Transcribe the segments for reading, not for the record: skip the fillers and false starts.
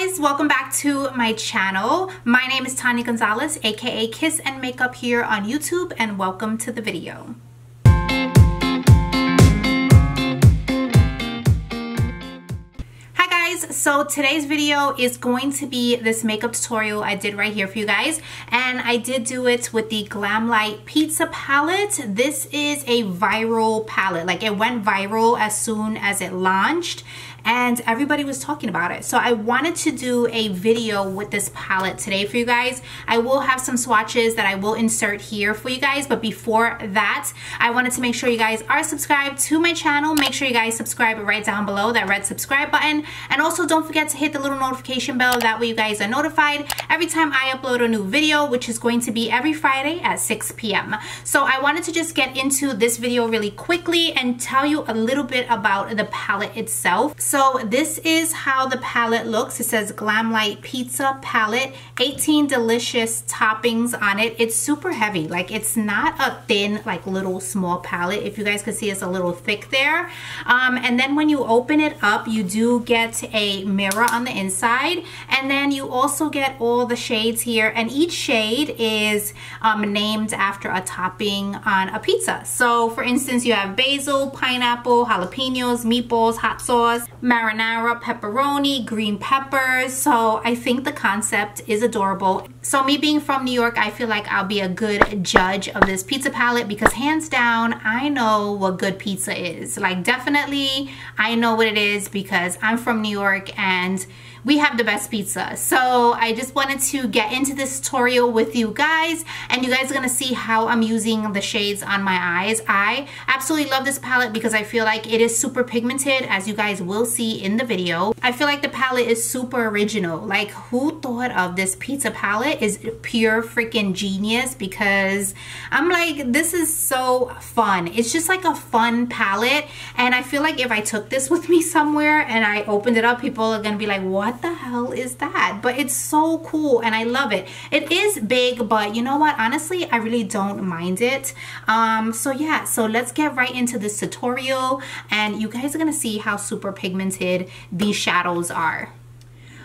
guys, welcome back to my channel. My name is Tanya Gonzalez, aka Kiss and Makeup here on YouTube, and welcome to the video. So today's video is going to be this makeup tutorial I did right here for you guys, and I did do it with the Glamlight Pizza palette. This is a viral palette, like it went viral as soon as it launched and everybody was talking about it. So I wanted to do a video with this palette today for you guys. I will have some swatches that I will insert here for you guys, but before that, I wanted to make sure you guys are subscribed to my channel. Make sure you guys subscribe right down below, that red subscribe button, and also don't forget to hit the little notification bell. That way you guys are notified every time I upload a new video, which is going to be every Friday at 6 p.m. So I wanted to just get into this video really quickly and tell you a little bit about the palette itself. So this is how the palette looks. It says Glamlight Pizza Palette, 18 delicious toppings on it. It's super heavy, like it's not a thin, like little small palette. If you guys could see, it's a little thick there. And then when you open it up, you do get a mirror on the inside, and then you also get all the shades here, and each shade is named after a topping on a pizza. So for instance, you have basil, pineapple, jalapenos, meatballs, hot sauce, marinara, pepperoni, green peppers. So I think the concept is adorable. So me being from New York, I feel like I'll be a good judge of this pizza palette, because hands down, I know what good pizza is. Like definitely I know what it is, because I'm from New York and we have the best pizza. So I just wanted to get into this tutorial with you guys, and you guys are gonna see how I'm using the shades on my eyes. I absolutely love this palette because I feel like it is super pigmented, as you guys will see in the video. I feel like the palette is super original. Like, who thought of this pizza palette is pure freaking genius, because I'm like, this is so fun. It's just like a fun palette, and I feel like if I took this with me somewhere and I opened it up, people are gonna be like, what the hell is that? But it's so cool and I love it. It is big, but you know what, honestly I really don't mind it. So yeah, so let's get right into this tutorial, and you guys are gonna see how super pigmented these shadows are.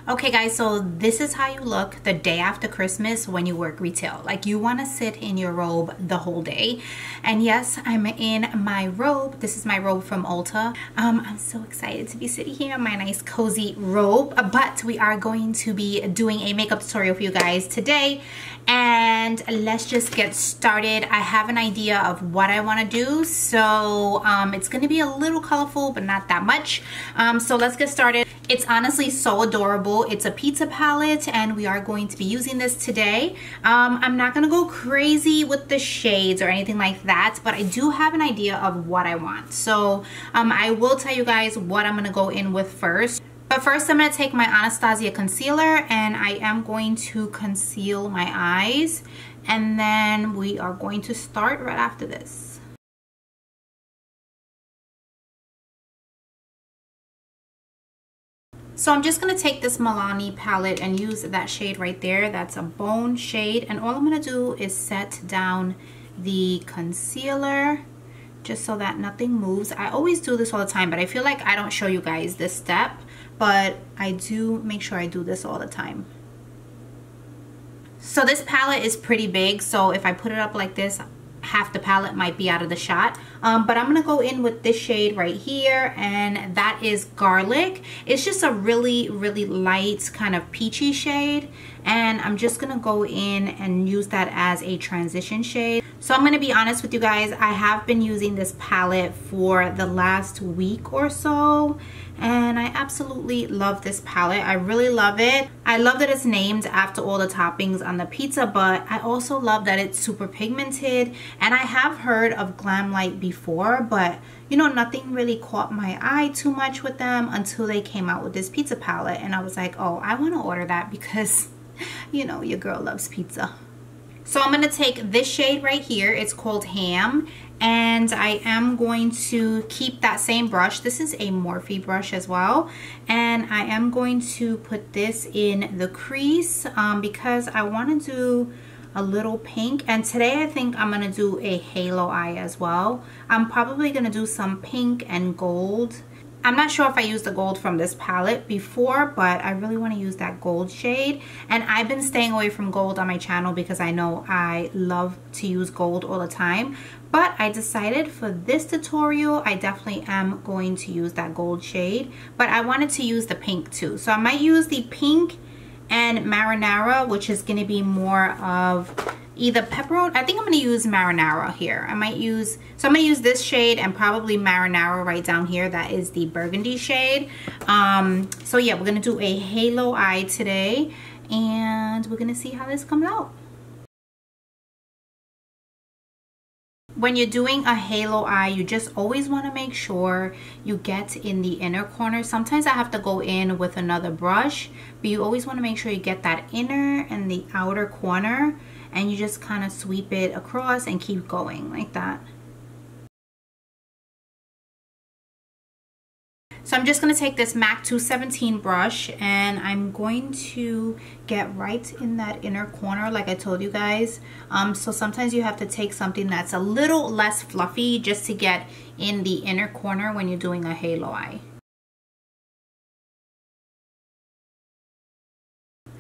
Okay guys, so this is how you look the day after Christmas when you work retail. Like, you want to sit in your robe the whole day. And yes, I'm in my robe. This is my robe from Ulta. I'm so excited to be sitting here in my nice cozy robe, but we are going to be doing a makeup tutorial for you guys today, and let's just get started. I have an idea of what I want to do, so it's going to be a little colorful but not that much. So let's get started. It's honestly so adorable. It's a pizza palette, and we are going to be using this today. I'm not gonna go crazy with the shades or anything like that, but I do have an idea of what I want. So I will tell you guys what I'm gonna go in with first. But first, I'm gonna take my Anastasia concealer, and I am going to conceal my eyes, and then we are going to start right after this. So I'm just going to take this Milani palette and use that shade right there. That's a bone shade. And all I'm going to do is set down the concealer just so that nothing moves. I always do this all the time, but I feel like I don't show you guys this step. But I do make sure I do this all the time. So this palette is pretty big. So if I put it up like this, half the palette might be out of the shot, but I'm gonna go in with this shade right here, and that is Garlic. It's just a really light kind of peachy shade, and I'm just gonna go in and use that as a transition shade. So I'm gonna be honest with you guys, I have been using this palette for the last week or so, and I absolutely love this palette. I really love it. I love that it's named after all the toppings on the pizza, but I also love that it's super pigmented. And I have heard of Glamlight before, but you know, nothing really caught my eye too much with them until they came out with this pizza palette, and I was like, oh, I want to order that because you know, your girl loves pizza. So I'm going to take this shade right here. It's called Ham, and I am going to keep that same brush. This is a Morphe brush as well, and I am going to put this in the crease because I want to do a little pink, and today I think I'm going to do a halo eye as well. I'm probably going to do some pink and gold I'm not sure if I used the gold from this palette before, but I really want to use that gold shade. And I've been staying away from gold on my channel because I know I love to use gold all the time. But I decided for this tutorial, I definitely am going to use that gold shade. But I wanted to use the pink too. So I might use the pink and Marinara, which is going to be more of either pepperoni. I think I'm going to use Marinara here. I'm going to use this shade and probably Marinara right down here. That is the burgundy shade. So yeah, we're going to do a halo eye today, and we're going to see how this comes out. When you're doing a halo eye, you just always want to make sure you get in the inner corner. Sometimes I have to go in with another brush, but you always want to make sure you get that inner and the outer corner, and you just kind of sweep it across and keep going like that. So I'm just going to take this MAC 217 brush, and I'm going to get right in that inner corner like I told you guys. So sometimes you have to take something that's a little less fluffy just to get in the inner corner when you're doing a halo eye.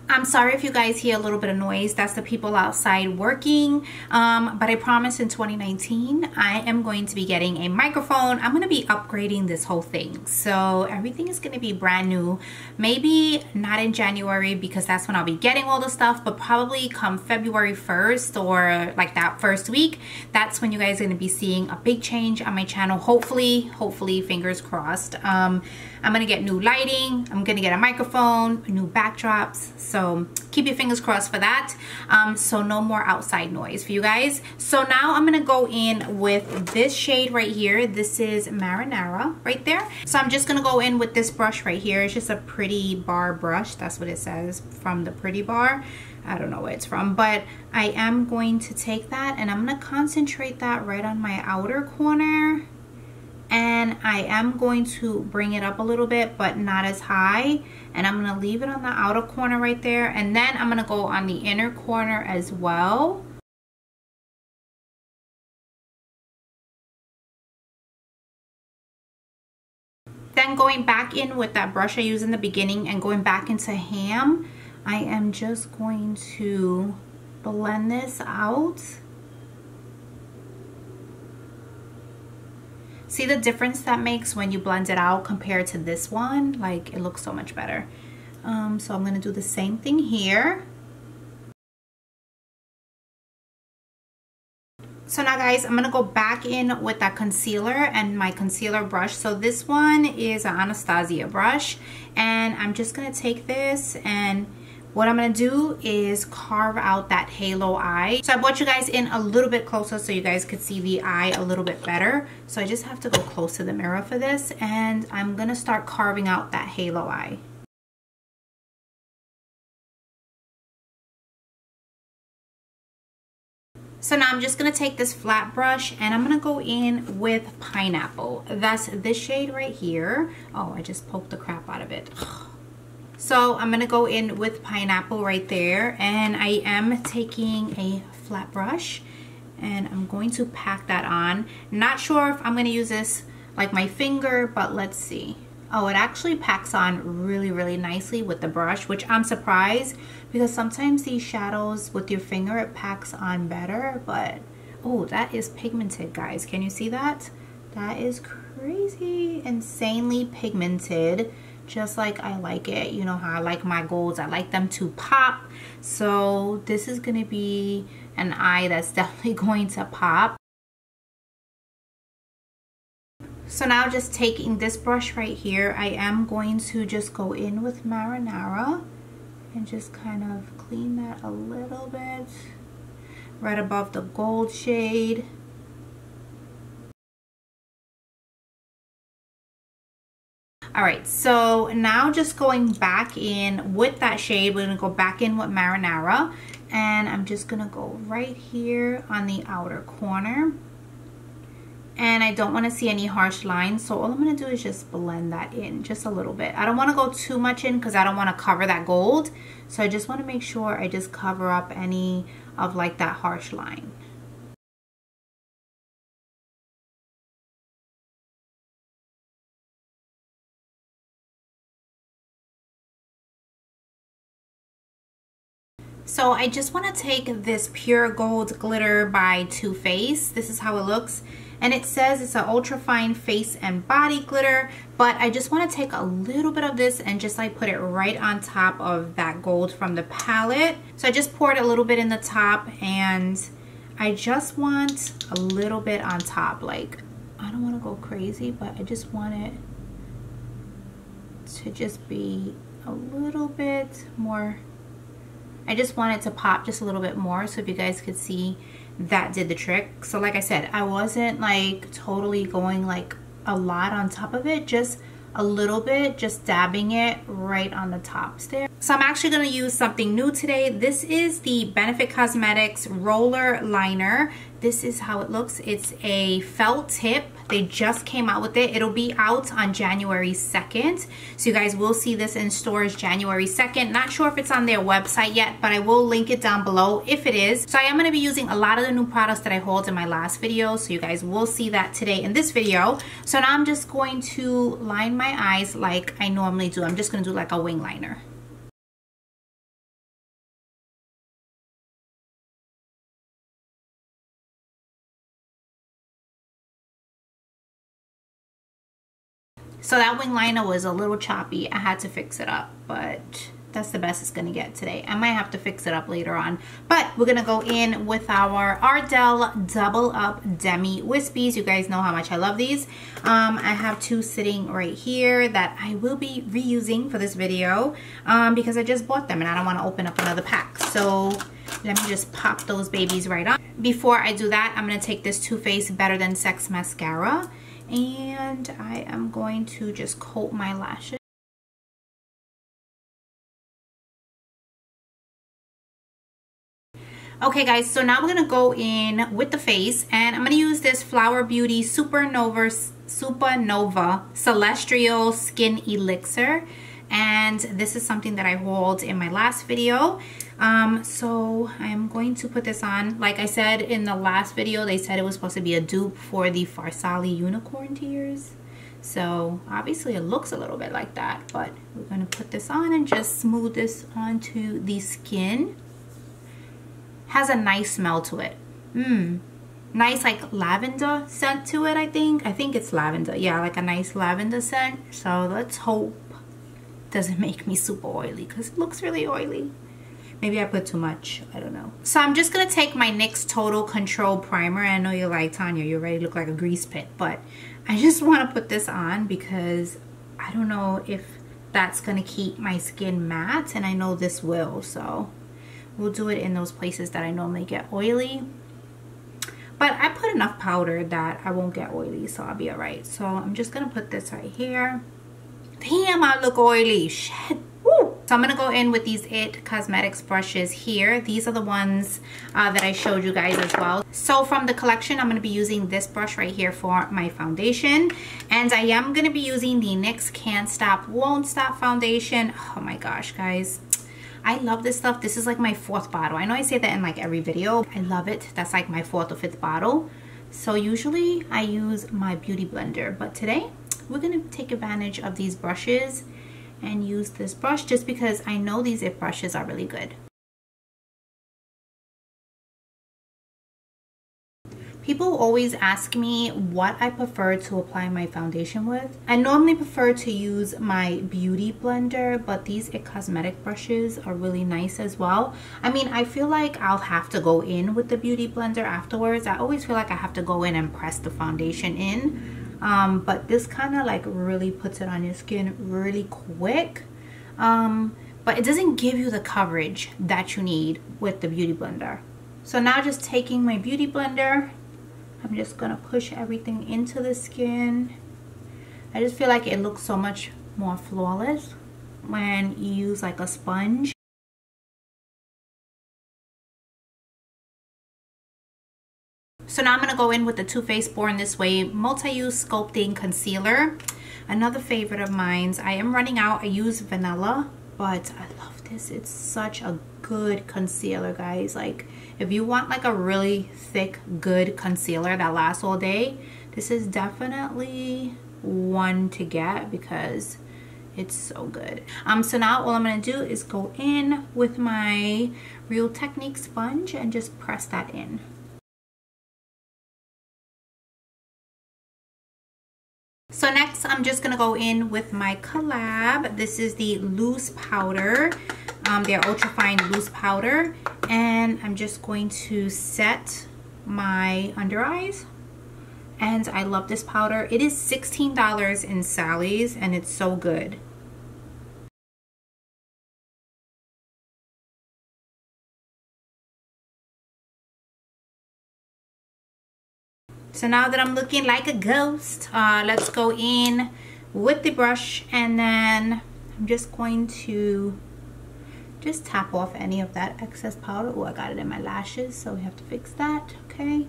I'm sorry if you guys hear a little bit of noise. That's the people outside working. But I promise in 2019, I am going to be getting a microphone. I'm going to be upgrading this whole thing. So everything is going to be brand new. Maybe not in January because that's when I'll be getting all the stuff, but probably come February 1st or like that first week, that's when you guys are going to be seeing a big change on my channel. Hopefully, fingers crossed. I'm going to get new lighting. I'm going to get a microphone, new backdrops. So keep your fingers crossed for that. So no more outside noise for you guys. So now I'm going to go in with this shade right here. This is Marinara right there. So I'm just going to go in with this brush right here. It's just a Pretty Bar brush. That's what it says from the Pretty Bar. I don't know where it's from, but I am going to take that and I'm going to concentrate that right on my outer corner. And I am going to bring it up a little bit, but not as high. And I'm going to leave it on the outer corner right there. And then I'm going to go on the inner corner as well. Then going back in with that brush I used in the beginning and going back into Ham, I am just going to blend this out. See the difference that makes when you blend it out compared to this one? Like, it looks so much better. So I'm going to do the same thing here. So now guys, I'm going to go back in with that concealer and my concealer brush. So this one is an Anastasia brush, and I'm just going to take this, and what I'm going to do is carve out that halo eye. So I brought you guys in a little bit closer so you guys could see the eye a little bit better. So I just have to go close to the mirror for this, and I'm going to start carving out that halo eye. So now I'm just going to take this flat brush and I'm going to go in with Pineapple. That's this shade right here. Oh, I just poked the crap out of it. So I'm going to go in with Pineapple right there, and I am taking a flat brush and I'm going to pack that on. Not sure if I'm going to use this like my finger, but let's see. Oh, it actually packs on really, really nicely with the brush, which I'm surprised because sometimes these shadows with your finger, it packs on better, but oh, that is pigmented, guys. Can you see that? That is crazy, insanely pigmented. Just like I like it. You know how I like my golds. I like them to pop. So this is going to be an eye that's definitely going to pop. So now just taking this brush right here, I am going to just go in with Marinara and just kind of clean that a little bit right above the gold shade. Alright, so now just going back in with that shade, we're going to go back in with Marinara, and I'm just going to go right here on the outer corner. And I don't want to see any harsh lines, so all I'm going to do is just blend that in just a little bit. I don't want to go too much in because I don't want to cover that gold, so I just want to make sure I just cover up any of like that harsh line. So I just want to take this Pure Gold glitter by Too Faced. This is how it looks. And it says it's an ultra fine face and body glitter, but I just want to take a little bit of this and just like put it right on top of that gold from the palette. So I just poured a little bit in the top, and I just want a little bit on top. Like, I don't want to go crazy, but I just want it to just be a little bit more. I just want it to pop just a little bit more, so if you guys could see, that did the trick. So like I said, I wasn't like totally going like a lot on top of it, just a little bit, just dabbing it right on the tops there. So I'm actually going to use something new today. This is the Benefit Cosmetics roller liner. This is how it looks. It's a felt tip. They just came out with it. It'll be out on January 2nd. So you guys will see this in stores January 2nd. Not sure if it's on their website yet, but I will link it down below if it is. So I am going to be using a lot of the new products that I hauled in my last video. So you guys will see that today in this video. So now I'm just going to line my eyes like I normally do. I'm just going to do like a wing liner. So that wing liner was a little choppy. I had to fix it up, but that's the best it's gonna get today. I might have to fix it up later on, but we're gonna go in with our Ardell Double Up Demi Wispies. You guys know how much I love these. I have two sitting right here that I will be reusing for this video because I just bought them and I don't wanna open up another pack. So let me just pop those babies right on. Before I do that, I'm gonna take this Too Faced Better Than Sex mascara, and I am going to just coat my lashes. Okay guys, so now we're gonna go in with the face, and I'm gonna use this Flower Beauty Supernova Celestial Skin Elixir, and this is something that I hauled in my last video. So I'm going to put this on. Like I said in the last video, they said it was supposed to be a dupe for the Farsali Unicorn Tears. So obviously it looks a little bit like that, but we're gonna put this on and just smooth this onto the skin. Has a nice smell to it. Nice like lavender scent to it, I think. I think it's lavender. Yeah, like a nice lavender scent. So let's hope it doesn't make me super oily, because it looks really oily. Maybe I put too much, I don't know. So I'm just gonna take my NYX Total Control Primer. I know you're like, Tanya, you already look like a grease pit, but I just wanna put this on because I don't know if that's gonna keep my skin matte, and I know this will, so we'll do it in those places that I normally get oily. But I put enough powder that I won't get oily, so I'll be all right. So I'm just gonna put this right here. Damn, I look oily, shit. Woo. So I'm gonna go in with these IT Cosmetics brushes here. These are the ones that I showed you guys as well. So from the collection, I'm gonna be using this brush right here for my foundation. And I am gonna be using the NYX Can't Stop, Won't Stop foundation. Oh my gosh, guys. I love this stuff. This is like my 4th bottle. I know I say that in like every video. I love it. That's like my 4th or 5th bottle. So usually I use my beauty blender, but today we're gonna take advantage of these brushes and use this brush just because I know these IT brushes are really good. People always ask me what I prefer to apply my foundation with. I normally prefer to use my beauty blender, but these IT Cosmetic brushes are really nice as well. I mean, I feel like I'll have to go in with the beauty blender afterwards. I always feel like I have to go in and press the foundation in. But this kind of like really puts it on your skin really quick. But it doesn't give you the coverage that you need with the beauty blender. So now just taking my beauty blender, I'm just gonna push everything into the skin. I just feel like it looks so much more flawless when you use like a sponge. So now I'm gonna go in with the Too Faced Born This Way Multi-Use Sculpting Concealer. Another favorite of mine. I am running out. I use vanilla, but I love this. It's such a good concealer, guys. Like, if you want like a really thick, good concealer that lasts all day, this is definitely one to get because It's so good. So now all I'm gonna do is go in with my Real Technique sponge and just press that in. So next I'm just gonna go in with my collab. This is the loose powder, their ultrafine loose powder, and I'm just going to set my under eyes. And I love this powder. It is $16 in Sally's and it's so good. So now that I'm looking like a ghost, let's go in with the brush, and then I'm just going to just tap off any of that excess powder. Oh, I got it in my lashes, so we have to fix that. Okay.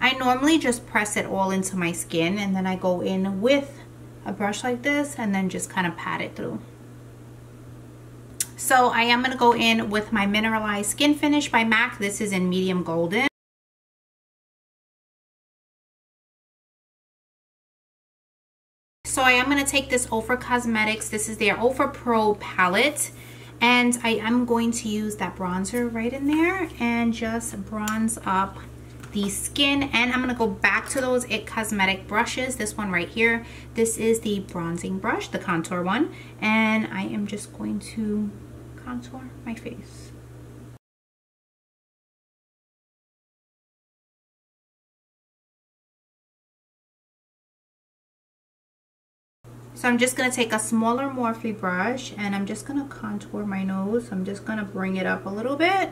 I normally just press it all into my skin, and then I go in with a brush like this and then just kind of pat it through. So I am going to go in with my Mineralize Skin Finish by MAC. This is in medium golden. So I am going to take this OFRA Cosmetics. This is their OFRA Pro palette. And I am going to use that bronzer right in there and just bronze up the skin. And I'm going to go back to those IT Cosmetic brushes. This one right here. This is the bronzing brush, the contour one. And I am just going to contour my face. So I'm just going to take a smaller Morphe brush and I'm just going to contour my nose. I'm just going to bring it up a little bit.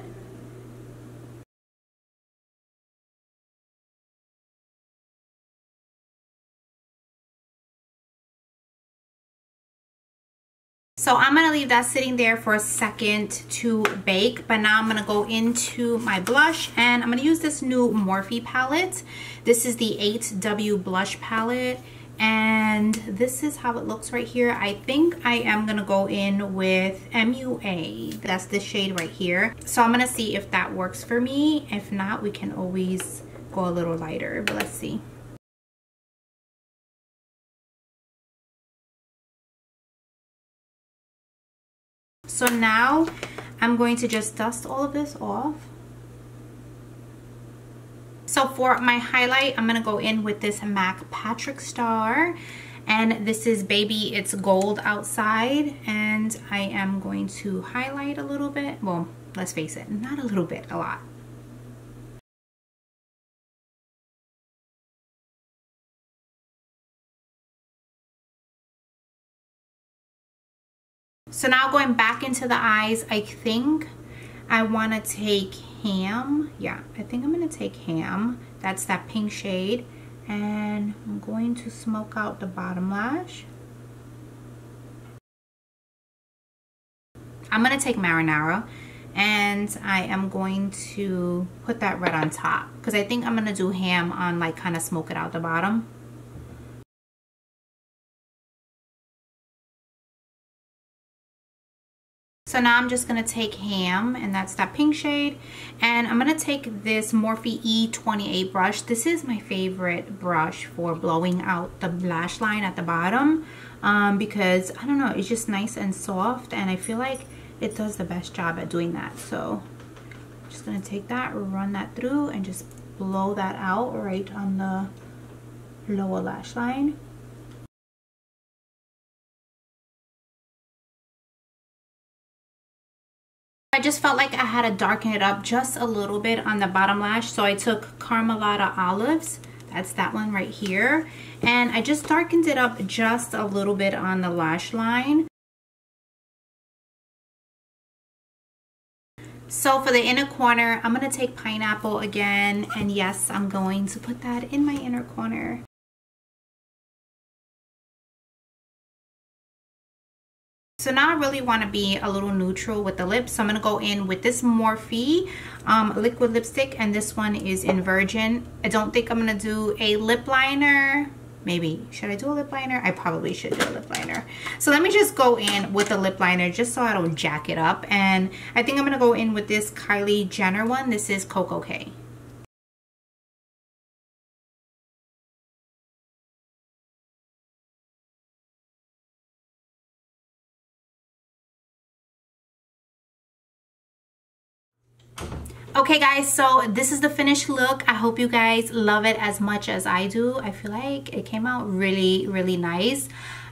So I'm going to leave that sitting there for a second to bake, but now I'm going to go into my blush and I'm going to use this new Morphe palette. This is the 8W blush palette. And this is how it looks right here. I think I am going to go in with MUA. That's this shade right here. So I'm going to see if that works for me. If not, we can always go a little lighter, but let's see. So now I'm going to just dust all of this off. So for my highlight, I'm going to go in with this MAC Patrick Star. And this is Baby It's Gold Outside. And I am going to highlight a little bit. Well, let's face it, not a little bit, a lot. So now going back into the eyes, I think I want to take Ham. Yeah, I think I'm going to take Ham. That's that pink shade. And I'm going to smoke out the bottom lash. I'm going to take Marinara. And I am going to put that red on top. Because I think I'm going to do Ham on, like, kind of smoke it out the bottom. So now I'm just going to take Ham, and that's that pink shade, and I'm going to take this Morphe E28 brush. This is my favorite brush for blowing out the lash line at the bottom because, I don't know, it's just nice and soft, and I feel like it does the best job at doing that. So I'm just going to take that, run that through, and just blow that out right on the lower lash line. I just felt like I had to darken it up just a little bit on the bottom lash, so I took Carmelita Olives, that's that one right here, and I just darkened it up just a little bit on the lash line. So for the inner corner, I'm going to take Pineapple again, and yes, I'm going to put that in my inner corner. So now I really want to be a little neutral with the lips. So I'm going to go in with this Morphe liquid lipstick, and this one is in Virgin. I don't think I'm going to do a lip liner. Maybe. Should I do a lip liner? I probably should do a lip liner. So let me just go in with a lip liner just so I don't jack it up. And I think I'm going to go in with this Kylie Jenner one. This is Coco K. Okay guys, so this is the finished look. I hope you guys love it as much as I do. I feel like it came out really, really nice.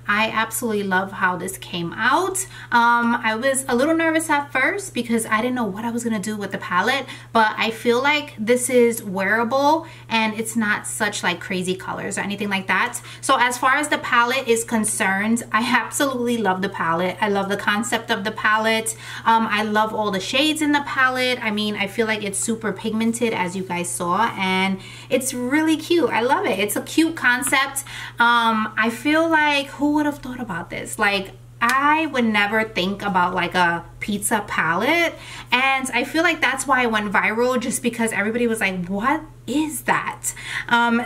I absolutely love how this came out. I was a little nervous at first because I didn't know what I was gonna do with the palette, but I feel like this is wearable and it's not such like crazy colors or anything like that. So as far as the palette is concerned, I absolutely love the palette. I love the concept of the palette. I love all the shades in the palette. I mean, I feel like it's super pigmented as you guys saw, and it's really cute. I love it. It's a cute concept. I feel like who would have thought about this? Like, I would never think about like a pizza palette, and I feel like that's why it went viral, just because everybody was like, what is that?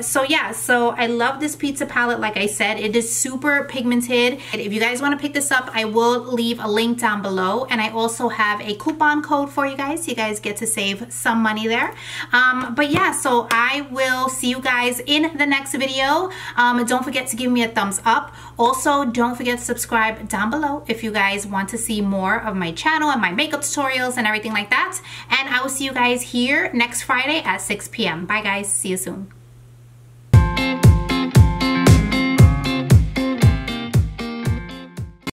So yeah, so I love this pizza palette. Like I said, it is super pigmented. If you guys want to pick this up, I will leave a link down below, and I also have a coupon code for you guys. You guys get to save some money there. But yeah, so I will see you guys in the next video. Don't forget to give me a thumbs up. Also, don't forget to subscribe down below if you guys want to see more of my channel and my makeup tutorials and everything like that. And I will see you guys here next Friday at 6 p.m. Bye guys, see you soon.